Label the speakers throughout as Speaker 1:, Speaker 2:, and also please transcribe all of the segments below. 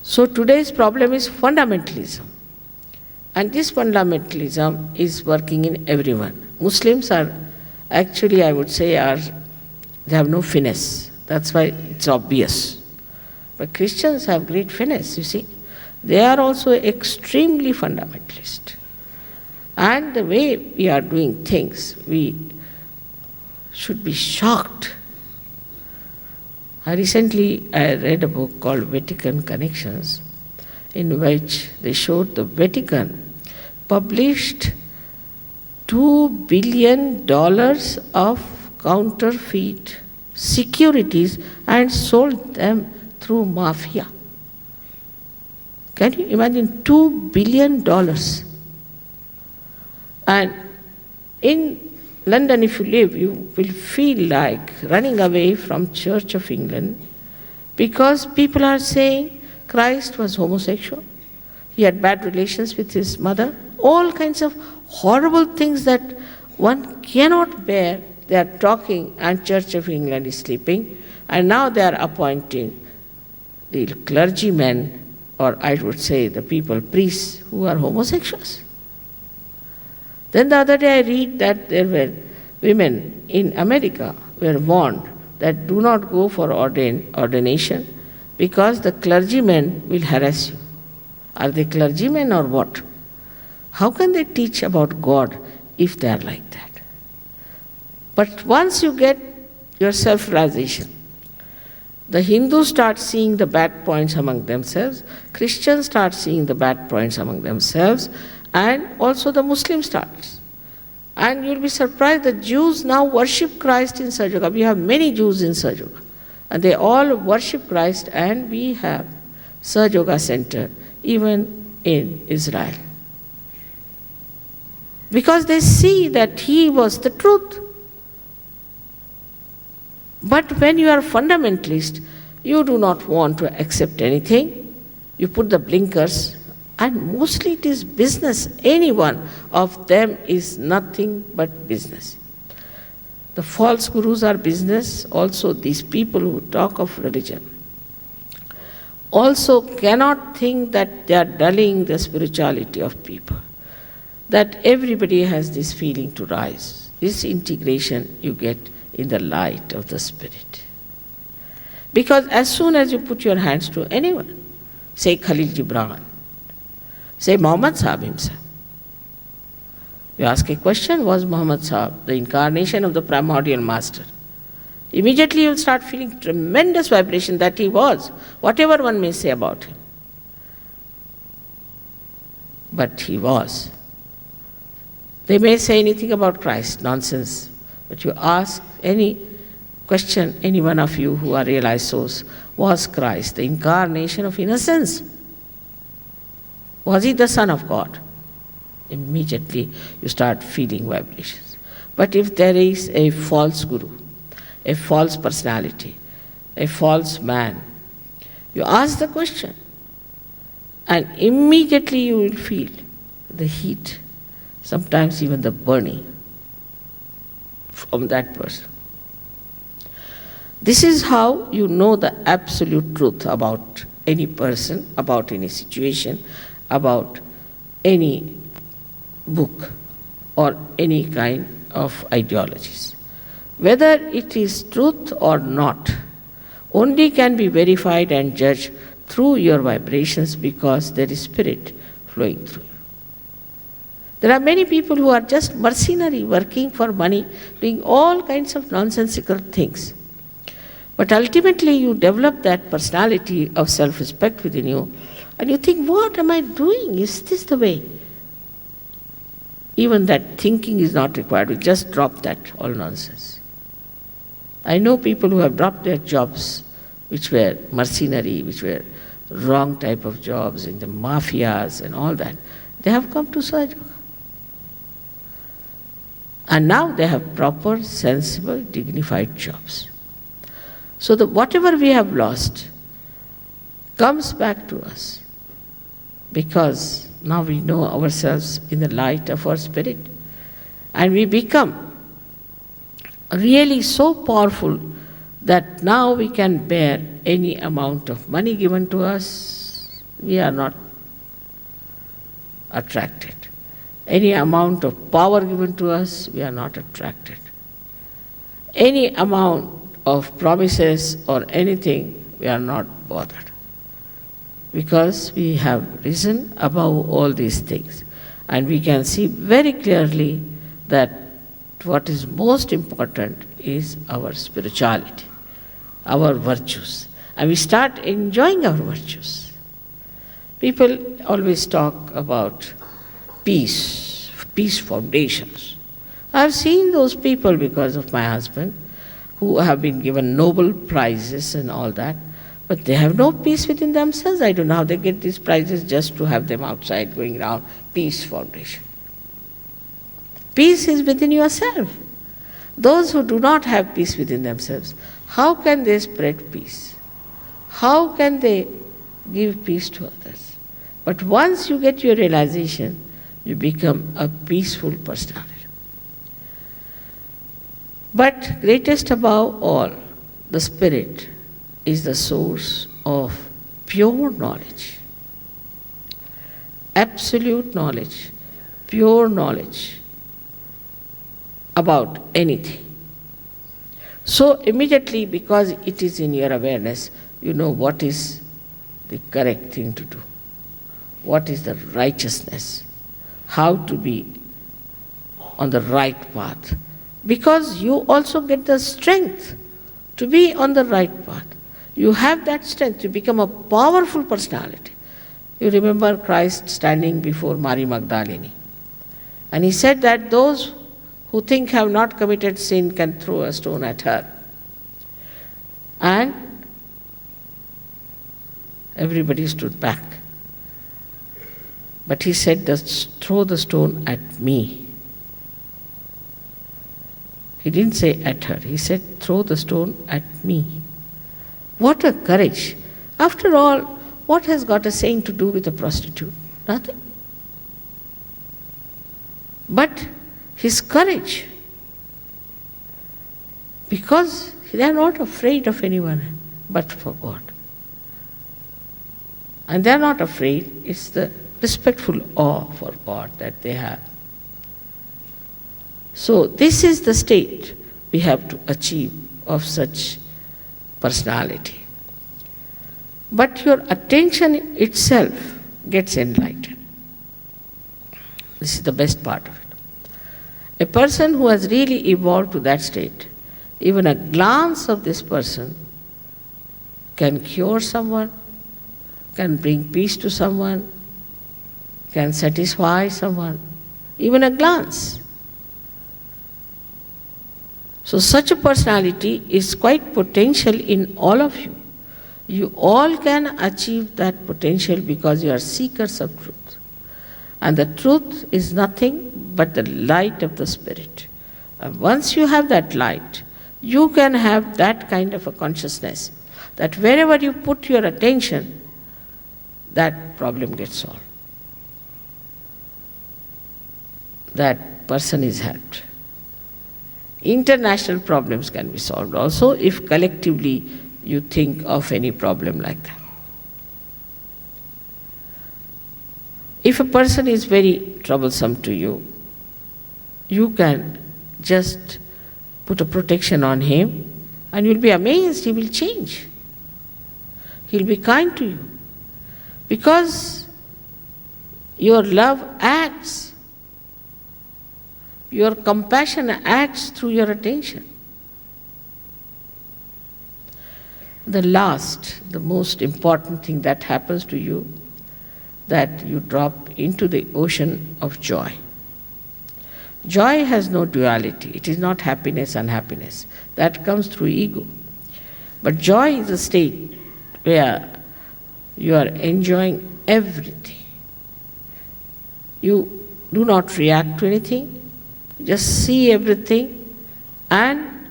Speaker 1: So today's problem is fundamentalism. And this fundamentalism is working in everyone. Muslims are actually, I would say, they have no finesse. That's why it's obvious. But Christians have great finesse, you see. They are also extremely fundamentalist. And the way we are doing things, we should be shocked. Recently, I read a book called Vatican Connections, in which they showed the Vatican published $2 billion of counterfeit securities and sold them through mafia. Can you imagine $2 billion? And in London, if you live, you will feel like running away from Church of England because people are saying Christ was homosexual, he had bad relations with his mother, all kinds of horrible things that one cannot bear. They are talking and Church of England is sleeping, and now they are appointing the clergymen, or I would say the people, priests, who are homosexuals. Then the other day I read that there were women in America were warned that do not go for ordination because the clergymen will harass you. Are they clergymen or what? How can they teach about God if they are like that? But once you get your self-realization, the Hindus start seeing the bad points among themselves, Christians start seeing the bad points among themselves, and also the Muslims starts. And you'll be surprised that Jews now worship Christ in Sajoga. We have many Jews in Sajoga, and they all worship Christ, and we have Sajoga Center even in Israel. Because they see that he was the truth. But when you are fundamentalist, you do not want to accept anything. You put the blinkers, and mostly it is business. Any one of them is nothing but business. The false gurus are business. Also, these people who talk of religion also cannot think that they are dulling the spirituality of people, that everybody has this feeling to rise. This integration you get in the light of the Spirit. Because as soon as you put your hands to anyone, say Khalil Gibran, say Muhammad Sahib himself, you ask a question, was Muhammad Sahib the incarnation of the primordial master? Immediately you will start feeling tremendous vibration that he was, whatever one may say about him. But he was. They may say anything about Christ, nonsense. But you ask any question, any one of you who are realized souls, was Christ the incarnation of innocence? Was he the Son of God? Immediately you start feeling vibrations. But if there is a false guru, a false personality, a false man, you ask the question, and immediately you will feel the heat, sometimes even the burning from that person. This is how you know the absolute truth about any person, about any situation, about any book or any kind of ideologies. Whether it is truth or not only can be verified and judged through your vibrations, because there is spirit flowing through you. There are many people who are just mercenary, working for money, doing all kinds of nonsensical things. But ultimately you develop that personality of self-respect within you, and you think, what am I doing? Is this the way? Even that thinking is not required. We just drop that, all nonsense. I know people who have dropped their jobs, which were mercenary, which were wrong type of jobs in the mafias and all that. They have come to Sahaja. And now they have proper, sensible, dignified jobs. So that whatever we have lost comes back to us, because now we know ourselves in the light of our spirit, and we become really so powerful that now we can bear any amount of money given to us, we are not attracted. Any amount of power given to us, we are not attracted. Any amount of promises or anything, we are not bothered. Because we have risen above all these things. And we can see very clearly that what is most important is our spirituality, our virtues. And we start enjoying our virtues. People always talk about peace foundations. I've seen those people because of my husband who have been given Nobel Prizes and all that, but they have no peace within themselves. I don't know how they get these prizes just to have them outside going around. Peace foundation. Peace is within yourself. Those who do not have peace within themselves, how can they spread peace? How can they give peace to others? But once you get your realization, you become a peaceful personality. But greatest above all, the spirit is the source of pure knowledge. Absolute knowledge, pure knowledge about anything. So immediately, because it is in your awareness, you know what is the correct thing to do, what is the righteousness, how to be on the right path. Because you also get the strength to be on the right path. You have that strength to become a powerful personality. You remember Christ standing before Mary Magdalene. And he said that those who think have not committed sin can throw a stone at her. And everybody stood back. But he said, throw the stone at me. He didn't say at her. He said, throw the stone at me. What a courage. After all, what has got a saint to do with a prostitute? Nothing. But his courage, because they are not afraid of anyone but for God. And they are not afraid, it's the respectful awe for God that they have. So this is the state we have to achieve of such personality. But your attention itself gets enlightened. This is the best part of it. A person who has really evolved to that state, even a glance of this person can cure someone, can bring peace to someone, can satisfy someone, even a glance. So such a personality is quite potential in all of you. You all can achieve that potential because you are seekers of truth. And the truth is nothing but the light of the spirit. And once you have that light, you can have that kind of a consciousness that wherever you put your attention, that problem gets solved. That person is helped. International problems can be solved also if collectively you think of any problem like that. If a person is very troublesome to you, you can just put a protection on him and you'll be amazed he will change. He'll be kind to you because your love acts. Your compassion acts through your attention. The most important thing that happens to you, that you drop into the ocean of joy. Joy has no duality. It is not happiness and unhappiness. That comes through ego. But joy is a state where you are enjoying everything. You do not react to anything. Just see everything and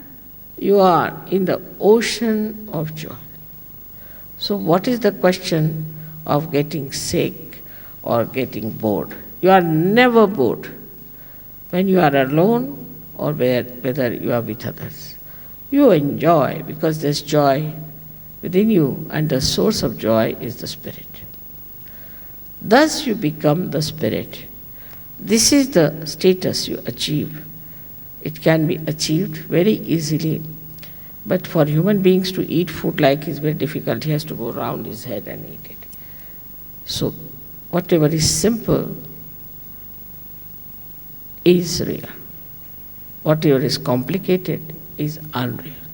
Speaker 1: you are in the ocean of joy. So what is the question of getting sick or getting bored? You are never bored when you are alone or whether you are with others. You enjoy because there's joy within you and the source of joy is the spirit. Thus you become the spirit. This is the status you achieve. It can be achieved very easily. But for human beings to eat food like is very difficult. He has to go round his head and eat it. So whatever is simple is real. Whatever is complicated is unreal.